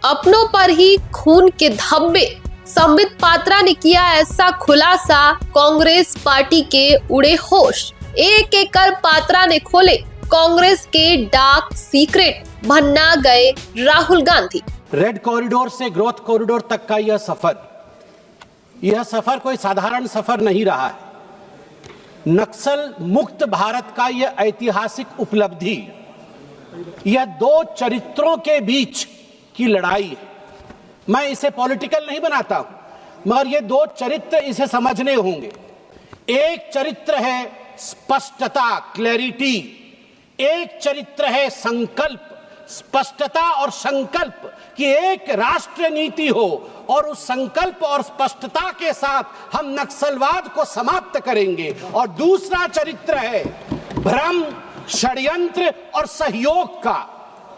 अपनों पर ही खून के धब्बे। संबित पात्रा ने किया ऐसा खुलासा, कांग्रेस पार्टी के उड़े होश। एक एक कर पात्रा ने खोले कांग्रेस के डार्क सीक्रेट, भन्ना गए राहुल गांधी। रेड कॉरिडोर से ग्रोथ कॉरिडोर तक का यह सफर कोई साधारण सफर नहीं रहा है। नक्सल मुक्त भारत का यह ऐतिहासिक उपलब्धि, यह दो चरित्रों के बीच की लड़ाई है। मैं इसे पॉलिटिकल नहीं बनाता हूं, मगर ये दो चरित्र इसे समझने होंगे। एक चरित्र है स्पष्टता, क्लैरिटी। एक चरित्र है संकल्प, स्पष्टता और संकल्प कि एक राष्ट्र नीति हो और उस संकल्प और स्पष्टता के साथ हम नक्सलवाद को समाप्त करेंगे। और दूसरा चरित्र है भ्रम, षड्यंत्र और सहयोग का।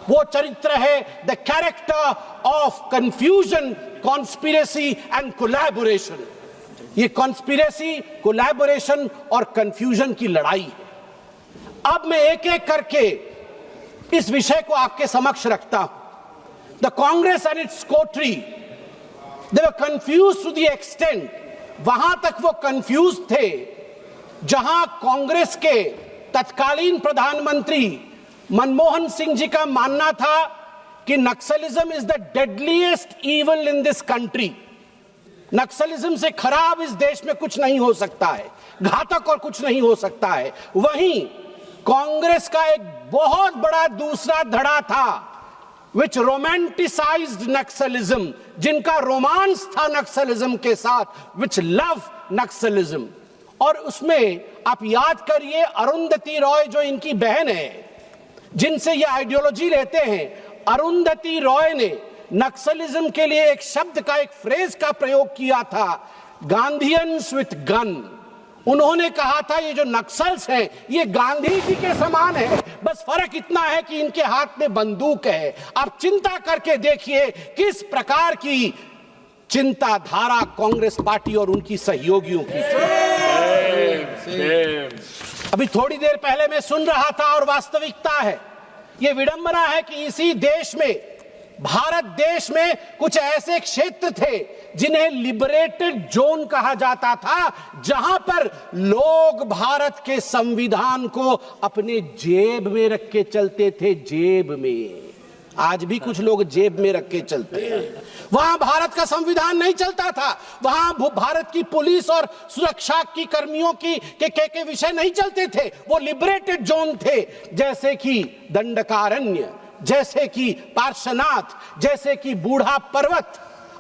वो चरित्र है the character of confusion, conspiracy and collaboration. ये कॉन्स्पिरेसी, कोलैबोरेशन और कंफ्यूजन की लड़ाई है। अब मैं एक एक करके इस विषय को आपके समक्ष रखता हूं। The Congress and its coterie, they were confused to the extent, वहां तक वो कंफ्यूज थे जहां कांग्रेस के तत्कालीन प्रधानमंत्री मनमोहन सिंह जी का मानना था कि Naxalism is the deadliest evil in this country. Naxalism से खराब इस देश में कुछ नहीं हो सकता है, घातक और कुछ नहीं हो सकता है। वहीं कांग्रेस का एक बहुत बड़ा दूसरा धड़ा था विच रोमांटिसाइज्ड नक्सलिज्म, जिनका रोमांस था नक्सलिज्म के साथ, विच लव नक्सलिज्म। और उसमें आप याद करिए अरुंधति रॉय जो इनकी बहन है, जिनसे ये आइडियोलॉजी लेते हैं, अरुंधति रॉय ने नक्सलिज्म के लिए एक शब्द का, एक फ्रेज का प्रयोग किया था, गांधीयंस विथ गन। उन्होंने कहा था ये जो नक्सल्स हैं ये गांधी जी के समान है, बस फर्क इतना है कि इनके हाथ में बंदूक है। आप चिंता करके देखिए किस प्रकार की चिंताधारा कांग्रेस पार्टी और उनकी सहयोगियों की। अभी थोड़ी देर पहले मैं सुन रहा था और वास्तविकता है, यह विडंबना है कि इसी देश में, भारत देश में कुछ ऐसे क्षेत्र थे जिन्हें लिबरेटेड जोन कहा जाता था, जहां पर लोग भारत के संविधान को अपने जेब में रख के चलते थे। जेब में, आज भी कुछ लोग जेब में रख के चलते हैं। वहां भारत का संविधान नहीं चलता था, वहां भारत की पुलिस और सुरक्षा की कर्मियों के विषय नहीं चलते थे। वो लिबरेटेड जोन थे, जैसे कि दंडकारण्य, जैसे कि पार्श्वनाथ, जैसे कि बूढ़ा पर्वत।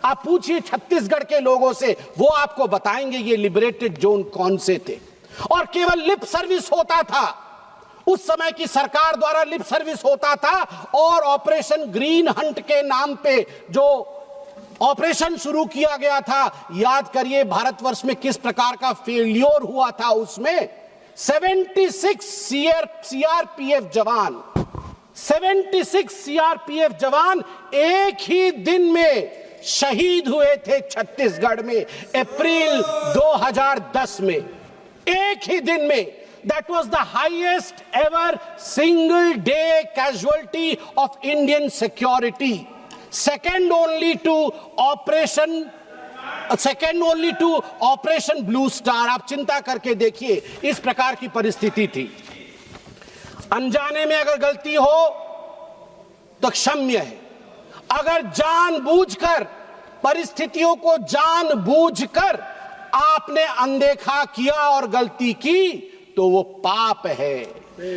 आप पूछिए छत्तीसगढ़ के लोगों से, वो आपको बताएंगे ये लिबरेटेड जोन कौन से थे। और केवल लिप सर्विस होता था, उस समय की सरकार द्वारा लिप सर्विस होता था। और ऑपरेशन ग्रीन हंट के नाम पे जो ऑपरेशन शुरू किया गया था, याद करिए भारतवर्ष में किस प्रकार का फेल्योर हुआ था। उसमें 76 सीआरपीएफ जवान, 76 सीआरपीएफ जवान एक ही दिन में शहीद हुए थे छत्तीसगढ़ में, अप्रैल 2010 में। एक ही दिन में। That was the highest ever single day casualty of Indian security, second only to Operation Blue Star। आप चिंता करके देखिए, इस प्रकार की परिस्थिति थी। अनजाने में अगर गलती हो तो क्षम्य है, अगर जानबूझकर, परिस्थितियों को जानबूझकर आपने अनदेखा किया और गलती की तो वो पाप है।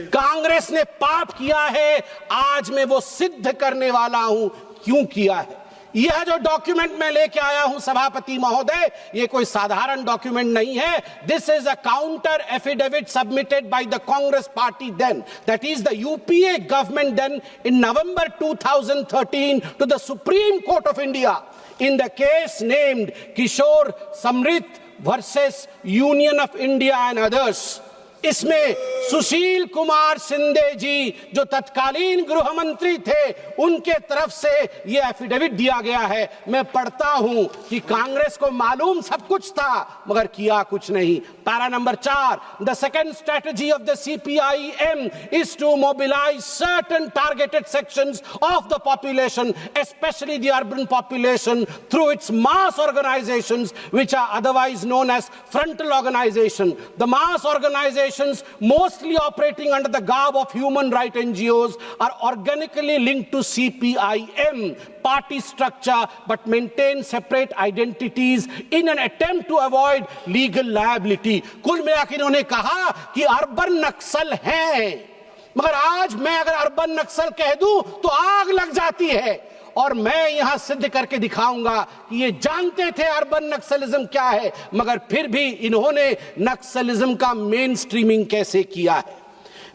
कांग्रेस ने पाप किया है, आज मैं वो सिद्ध करने वाला हूं क्यों किया है। यह जो डॉक्यूमेंट मैं लेके आया हूं सभापति महोदय, ये कोई साधारण डॉक्यूमेंट नहीं है। This is a counter affidavit submitted by the Congress party then, that is the UPA government then, in November 2013 to the supreme court of India in the case named Kishore Samrit versus Union of India and others। इसमें सुशील कुमार शिंदे जी जो तत्कालीन गृह मंत्री थे, उनके तरफ से यह एफिडेविट दिया गया है। मैं पढ़ता हूं कि कांग्रेस को मालूम सब कुछ था मगर किया कुछ नहीं। Para number 4, the second strategy of the CPIM is to mobilize certain targeted sections of the population, especially the urban population, through its mass organizations which are otherwise known as frontal organization. The mass organizations, mostly operating under the garb of human rights NGOs, are organically linked to CPIM party structure but maintain separate identities in an attempt to avoid legal liability. कुल मिलाकर इन्होंने कहा कि urban नक्सल हैं, मगर आज मैं अगर अर्बन नक्सल कह दूं तो आग लग जाती है। और मैं यहां सिद्ध करके दिखाऊंगा कि ये जानते थे अर्बन नक्सलिज्म क्या है, मगर फिर भी इन्होंने नक्सलिज्म का मेन स्ट्रीमिंग कैसे किया है।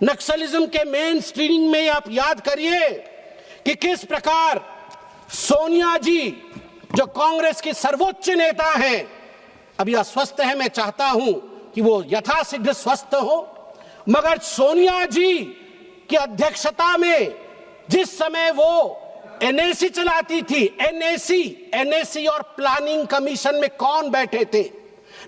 नक्सलिज्म के मेन स्ट्रीमिंग में आप याद करिए कि किस प्रकार सोनिया जी जो कांग्रेस की सर्वोच्च नेता हैं, अभी अस्वस्थ है, मैं चाहता हूं कि वो यथाशीघ्र स्वस्थ हो, मगर सोनिया जी की अध्यक्षता में जिस समय वो NAC चलाती थी, NAC और प्लानिंग कमीशन में कौन बैठे थे?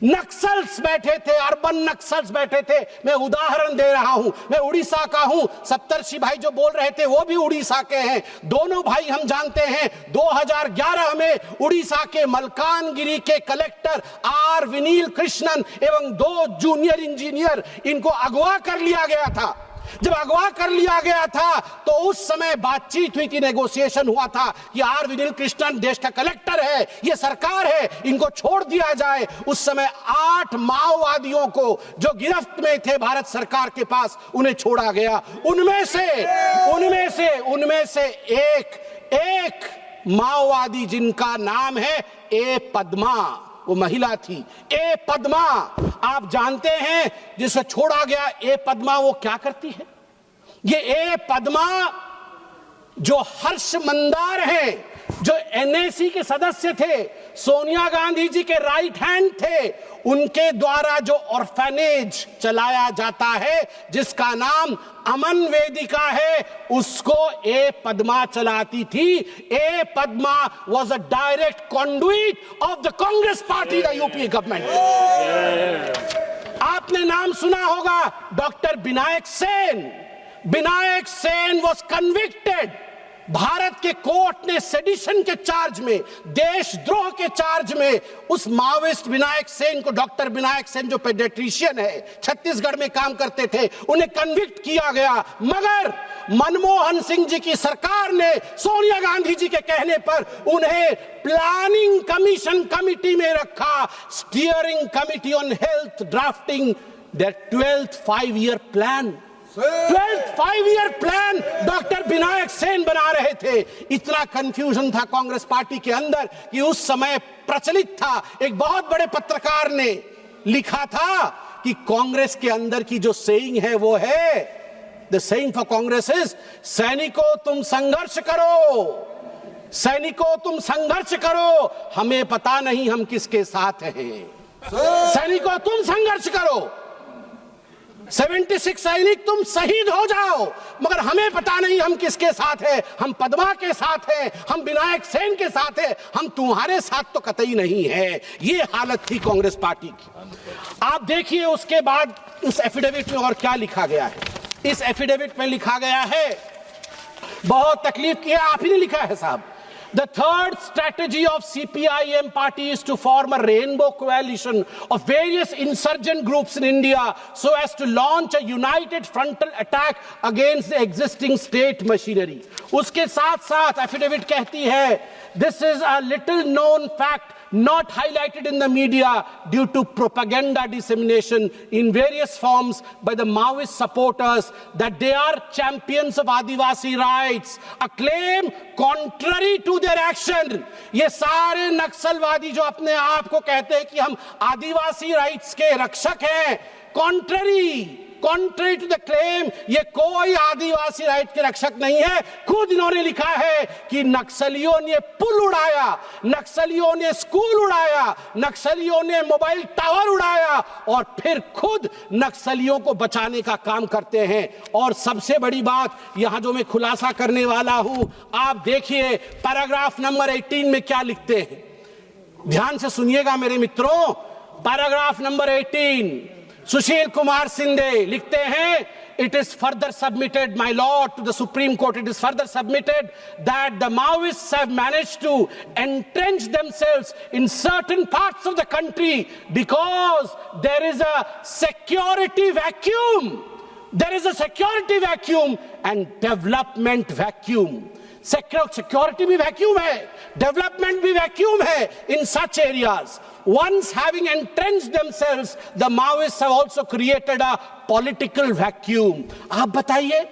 नक्सल्स बैठे थे, अर्बन नक्सल्स बैठे थे। मैं उदाहरण दे रहा हूं, मैं उड़ीसा का हूं, सप्तर्षि भाई जो बोल रहे थे वो भी उड़ीसा के हैं। दोनों भाई हम जानते हैं 2011 में उड़ीसा के मलकानगिरी के कलेक्टर R विनील कृष्णन एवं 2 जूनियर इंजीनियर, इनको अगवा कर लिया गया था। जब अगवा कर लिया गया था तो उस समय बातचीत हुई थी, नेगोशिएशन हुआ था कि R विनील कृष्णन देश का कलेक्टर है, ये सरकार है, इनको छोड़ दिया जाए। उस समय 8 माओवादियों को जो गिरफ्त में थे भारत सरकार के पास, उन्हें छोड़ा गया। उनमें से एक माओवादी जिनका नाम है ए पद्मा, वो महिला थी, ए पद्मा। आप जानते हैं जिसे छोड़ा गया ए पद्मा वो क्या करती है? ये ए पद्मा जो हर्ष मंदार हैं, जो NAC के सदस्य थे, सोनिया गांधी जी के राइट हैंड थे, उनके द्वारा जो ऑर्फेनेज चलाया जाता है जिसका नाम अमन वेदिका है, उसको ए पद्मा चलाती थी। ए पद्मा was a direct conduit of the Congress party, the UP government. आपने नाम सुना होगा doctor Vinayak Sen. Vinayak Sen was convicted. Bharat के कोर्ट ने सेडिशन के चार्ज में, देशद्रोह के चार्ज में उस माओइस्ट विनायक सेन को, डॉक्टर विनायक सेन जो पेडियाट्रिशियन है, छत्तीसगढ़ में काम करते थे, उन्हें कन्विक्ट किया गया। मगर मनमोहन सिंह जी की सरकार ने सोनिया गांधी जी के कहने पर उन्हें प्लानिंग कमीशन कमिटी में रखा, steering committee on health, drafting their 12th 5-year plan. 12th 5-year plan doctor Vinayak Sen बना रहे थे। इतना कंफ्यूजन था कांग्रेस पार्टी के अंदर कि उस समय प्रचलित था, एक बहुत बड़े पत्रकार ने लिखा था कि कांग्रेस के अंदर की जो सेइंग है वो है, the saying for Congress is, सैनिकों तुम संघर्ष करो, सैनिकों तुम संघर्ष करो, हमें पता नहीं हम किसके साथ हैं। सैनिकों तुम संघर्ष करो, 76 सैनिक तुम शहीद हो जाओ, मगर हमें पता नहीं हम किसके साथ हैं। हम पद्मा के साथ हैं, हम विनायक सेन के साथ हैं, हम तुम्हारे साथ तो कतई नहीं है। ये हालत थी कांग्रेस पार्टी की। आप देखिए उसके बाद उस एफिडेविट में और क्या लिखा गया है। इस एफिडेविट में लिखा गया है, बहुत तकलीफ किया, आप ही ने लिखा है साहब। The third strategy of CPIM party is to form a rainbow coalition of various insurgent groups in India so as to launch a united frontal attack against the existing state machinery. उसके साथ साथ affidavit कहती है, this is a little known fact not highlighted in the media due to propaganda dissemination in various forms by the Maoist supporters that they are champions of Adivasi rights, a claim contrary to their action. ये सारे नक्सलवादी जो अपने आप को कहते हैं कि हम आदिवासी राइट्स के रक्षक हैं, contrary contrary to the claim ये कोई आदिवासी राइट के रक्षक नहीं है। खुद इन्होंने लिखा है कि नक्सलियों ने पुल उड़ाया, नक्सलियों ने स्कूल उड़ाया, नक्सलियों ने मोबाइल टावर उड़ाया और फिर खुद नक्सलियों को बचाने का काम करते हैं। और सबसे बड़ी बात यहां जो मैं खुलासा करने वाला हूं, आप देखिए पैराग्राफ नंबर 18 में क्या लिखते हैं, ध्यान से सुनिएगा मेरे मित्रों। पैराग्राफ नंबर 18 सुशील कुमार शिंदे लिखते हैं, it is further submitted, my lord, to the Supreme Court, it is further submitted that the Maoists have managed to entrench themselves in certain parts of the country because there is a security vacuum. There is a security vacuum and development vacuum. Security भी vacuum है, development भी vacuum है in such areas. Once having entrenched themselves, the Maoists have also created a political vacuum. आप बताइए,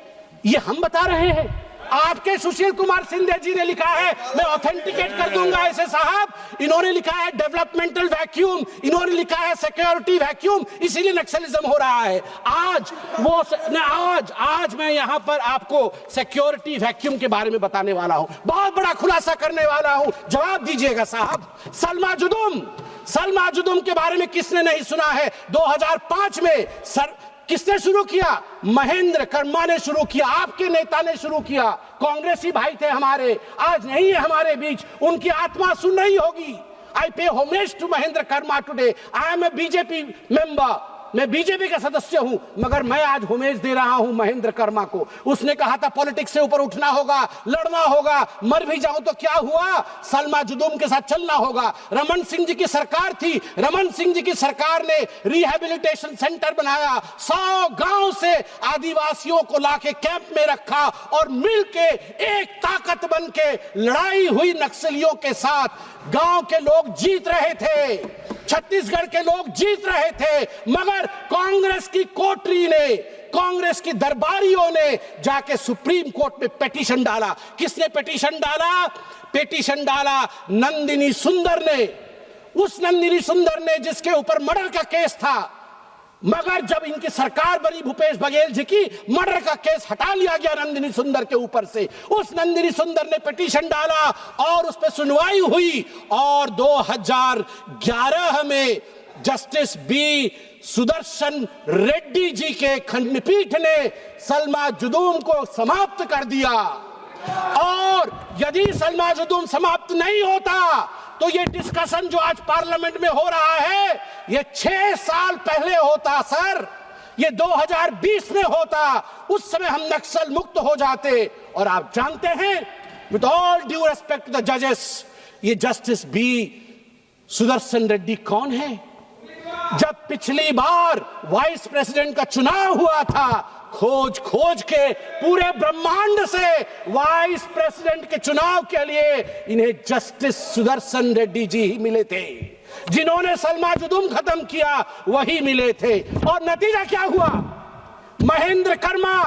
ये हम बता रहे हैं? आपके सुशील कुमार शिंदे जी ने लिखा है, मैं ऑथेंटिकेट कर दूंगा इसे साहब। इन्होंने लिखा है डेवलपमेंटल वैक्यूम, इन्होंने लिखा है सिक्योरिटी वैक्यूम, इसीलिए नक्सलिज्म हो रहा है। आज मैं यहां पर आपको सिक्योरिटी वैक्यूम के बारे में बताने वाला हूं, बहुत बड़ा खुलासा करने वाला हूं, जवाब दीजिएगा साहब। सलमा जुदुम के बारे में किसने नहीं सुना है? 2005 में किसने शुरू किया? महेंद्र कर्मा ने शुरू किया, आपके नेता ने शुरू किया। कांग्रेसी भाई थे हमारे, आज नहीं है हमारे बीच, उनकी आत्मा सुन रही होगी। I pay homage to Mahendra Karma today. I am a BJP member, मैं बीजेपी का सदस्य हूं, मगर मैं आज होमेज दे रहा हूं महेंद्र कर्मा को। उसने कहा था पॉलिटिक्स से ऊपर उठना होगा, लड़ना होगा, मर भी जाऊं तो क्या हुआ, सलमा जुदुम के साथ चलना होगा। रमन सिंह जी की सरकार थी, रमन सिंह जी की सरकार ने रिहैबिलिटेशन सेंटर बनाया, 100 गांव से आदिवासियों को लाके कैंप में रखा और मिलके एक ताकत बन के लड़ाई हुई नक्सलियों के साथ। गांव के लोग जीत रहे थे, छत्तीसगढ़ के लोग जीत रहे थे, मगर कांग्रेस की कोटरी ने, कांग्रेस की दरबारियों ने जाके सुप्रीम कोर्ट में पिटीशन डाला। किसने पिटीशन डाला? पिटीशन डाला नंदिनी सुंदर ने, उस नंदिनी सुंदर ने जिसके ऊपर मर्डर का केस था। मगर जब इनकी सरकार बनी भूपेश बघेल जी की, मर्डर का केस हटा लिया गया नंदिनी सुंदर के ऊपर से। उस नंदिनी सुंदर ने पिटीशन डाला और उस पर सुनवाई हुई और 2011 में जस्टिस बी सुदर्शन रेड्डी जी के खंडपीठ ने सलमा जुदुम को समाप्त कर दिया। और यदि सलमा जुदुम समाप्त नहीं होता तो ये डिस्कशन जो आज पार्लियामेंट में हो रहा है, ये 6 साल पहले होता सर, ये 2020 में होता। उस समय हम नक्सल मुक्त हो जाते। और आप जानते हैं, with all due respect to the जजेस, ये जस्टिस बी सुदर्शन रेड्डी कौन है? जब पिछली बार वाइस प्रेसिडेंट का चुनाव हुआ था, खोज के पूरे ब्रह्मांड से वाइस प्रेसिडेंट के चुनाव के लिए इन्हें जस्टिस सुदर्शन रेड्डी जी ही मिले थे। जिन्होंने सलमा जुदुम खत्म किया वही मिले थे। और नतीजा क्या हुआ? महेंद्र कर्मा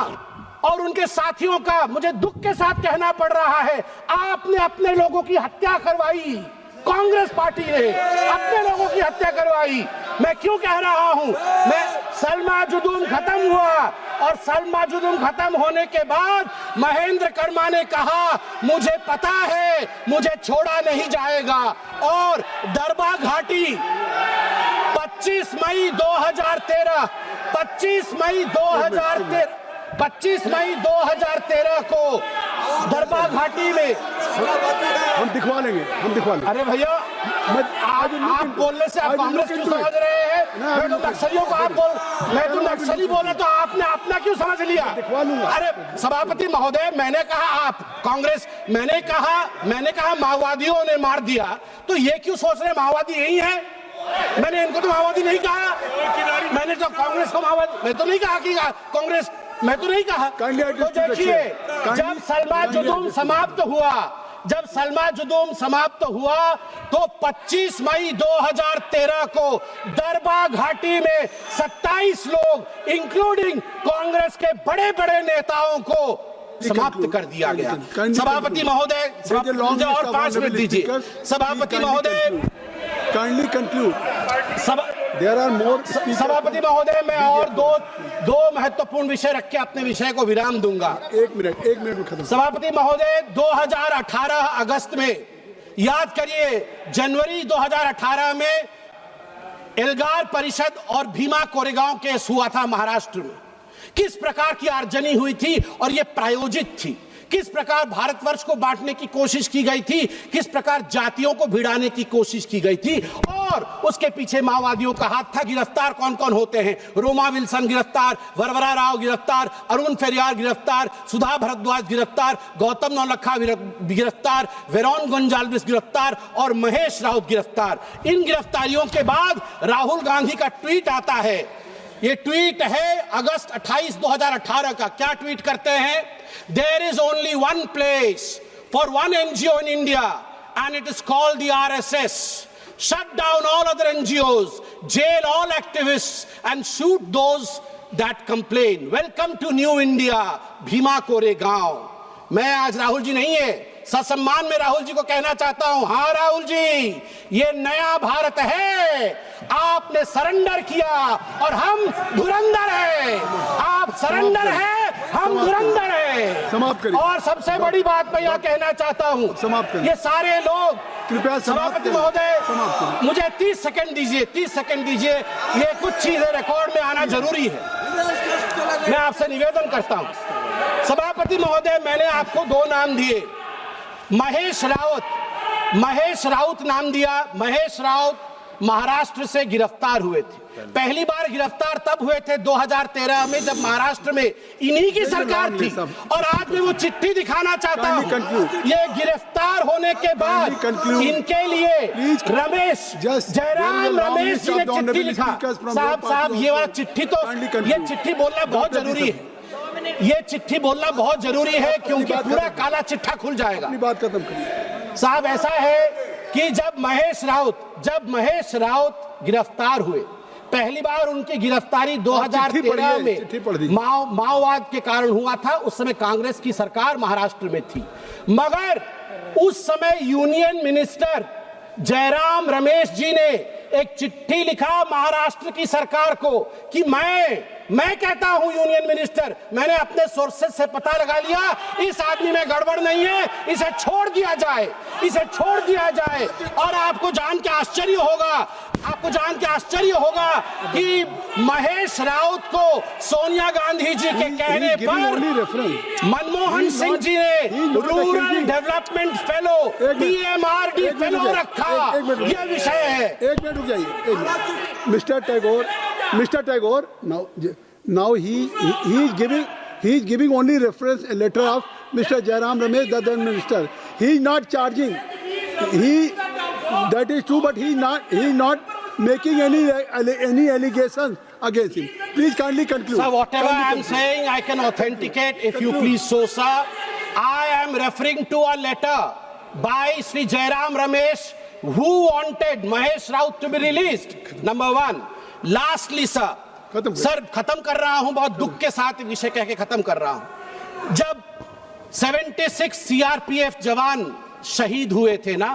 और उनके साथियों का, मुझे दुख के साथ कहना पड़ रहा है, आपने अपने लोगों की हत्या करवाई। कांग्रेस पार्टी ने अपने लोगों की हत्या करवाई। मैं क्यों कह रहा हूं? मैं सलमा जुदुम खत्म हुआ और सलमा जुदुम खत्म होने के बाद महेंद्र कर्मा ने कहा, मुझे पता है मुझे छोड़ा नहीं जाएगा। और दरबा घाटी 25 मई 2013 को दरबा घाटी में हम दिखवा लेंगे। अरे भैया, आप बोलने से आप कांग्रेस क्यों समझ रहे हैं? मैं तो नक्सलियों को मैं तो नक्सली बोले तो आपने अपना क्यों समझ लिया? दिखवा लूंगा। अरे सभापति महोदय, मैंने कहा आप कांग्रेस, मैंने कहा माओवादियों ने मार दिया, तो ये क्यों सोच रहे माओवादी यही है? मैंने इनको तो माओवादी नहीं कहा, मैंने तो कांग्रेस को माओवादी, मैं तो नहीं कहा कि कांग्रेस, मैं तो नहीं कहा। तो देखिए, जब सलमा जुदुम समाप्त हुआ तो 25 मई 2013 को दरबा घाटी में 27 लोग इंक्लूडिंग कांग्रेस के बड़े बड़े नेताओं को समाप्त कर दिया गया। सभापति महोदय, मुझे और 5 मिनट दीजिए। सभापति महोदय, kindly conclude. There are more. सभापति महोदय, मैं और दो महत्वपूर्ण विषय रख के अपने विषय को विराम दूंगा। एक मिनट में खत्म। सभापति महोदय, 2018 अगस्त में, याद करिए, जनवरी 2018 में एल्गार परिषद और भीमा कोरेगांव केस हुआ था महाराष्ट्र में। किस प्रकार की आर्जनी हुई थी और यह प्रायोजित थी, किस प्रकार भारतवर्ष को बांटने की कोशिश की गई थी, किस प्रकार जातियों को भिड़ाने की कोशिश की गई थी, और उसके पीछे माओवादियों का हाथ था। गिरफ्तार कौन कौन होते हैं? रोमा विल्सन गिरफ्तार, वरवरा राव गिरफ्तार, अरुण फेरियार गिरफ्तार, सुधा भारद्वाज गिरफ्तार, गौतम नौलखा गिरफ्तार, वेरोन गोंजाल्विस गिरफ्तार और महेश राउत गिरफ्तार। इन गिरफ्तारियों के बाद राहुल गांधी का ट्वीट आता है। ये ट्वीट है अगस्त 28, 2018 का। क्या ट्वीट करते हैं? There is only one place for one NGO in India, and it is called the RSS. Shut down all other NGOs, jail all activists, and shoot those that complain. Welcome to New India, Bhima Koregaon. मैं आज राहुल जी नहीं है, ससम्मान में राहुल जी को कहना चाहता हूं, हाँ राहुल जी, ये नया भारत है। आपने सरेंडर किया और हम धुरंधर हैं। आप सरेंडर हैं, हम धुरंधर हैं। समाप्त करिए। और सबसे बड़ी बात मैं यह कहना चाहता हूं, समाप्त करिए। ये सारे लोग, कृपया सभापति महोदय, मुझे 30 सेकंड दीजिए, 30 सेकंड दीजिए। ये कुछ चीजें रिकॉर्ड में आना जरूरी है, मैं आपसे निवेदन करता हूं। सभापति महोदय, मैंने आपको 2 नाम दिए, महेश राउत नाम दिया। महेश राउत महाराष्ट्र से गिरफ्तार हुए थे। पहली बार गिरफ्तार तब हुए थे 2013 में, जब महाराष्ट्र में इन्हीं की सरकार थी। और आज मैं वो चिट्ठी दिखाना चाहता हूं। ये गिरफ्तार होने के बाद इनके लिए जयराम रमेश जी ने चिट्ठी लिखा। साहब, ये वाला चिट्ठी तो, ये चिट्ठी बोलना बहुत जरूरी है। ये चिट्ठी बोलना बहुत जरूरी है, क्योंकि पूरा काला चिट्ठा खुल जाएगा। बात खत्म करिए। साहब, ऐसा है कि जब महेश राउत गिरफ्तार हुए, पहली बार उनकी गिरफ्तारी 2013 में माओवाद के कारण हुआ था। उस समय कांग्रेस की सरकार महाराष्ट्र में थी, मगर उस समय यूनियन मिनिस्टर जयराम रमेश जी ने एक चिट्ठी लिखा महाराष्ट्र की सरकार को कि मैं कहता हूं, यूनियन मिनिस्टर, मैंने अपने सोर्सेज से पता लगा लिया, इस आदमी में गड़बड़ नहीं है, इसे छोड़ दिया जाए। और आपको जान के आश्चर्य होगा कि महेश राउत को सोनिया गांधी जी के कहने पर मनमोहन सिंह जी ने rural development fellow, PMRD fellow रखा। यह विषय है। एक मिनट रुक जाइए। Mister Tagore, now he is giving only reference a letter of Mr. Jairam Ramesh, the then minister. He is not charging. That is true, but he is not making any allegations against him. Please kindly conclude. Sir, whatever I am saying, I can authenticate if you please so, sir. I am referring to a letter by Sri Jairam Ramesh, who wanted Mahesh Raut to be released. Number 1. Lastly, sir, खत्म कर रहा हूं, बहुत दुख के साथ विषय कह के खत्म कर रहा हूं। जब 76 CRPF जवान शहीद हुए थे ना,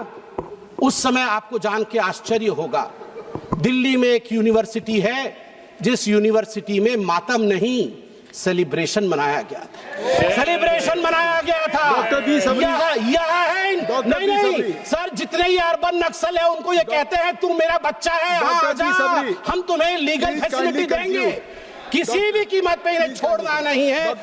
उस समय आपको जान के आश्चर्य होगा, दिल्ली में एक यूनिवर्सिटी है, जिस यूनिवर्सिटी में मातम नहीं, सेलिब्रेशन मनाया गया था। डॉक्टर बी सबरी, यह है। नहीं सर, जितने ही अर्बन नक्सल है उनको ये कहते हैं तुम मेरा बच्चा है, हम तुम्हें लीगल फैसिलिटी देंगे, किसी भी कीमत पे इन्हें छोड़ना नहीं है।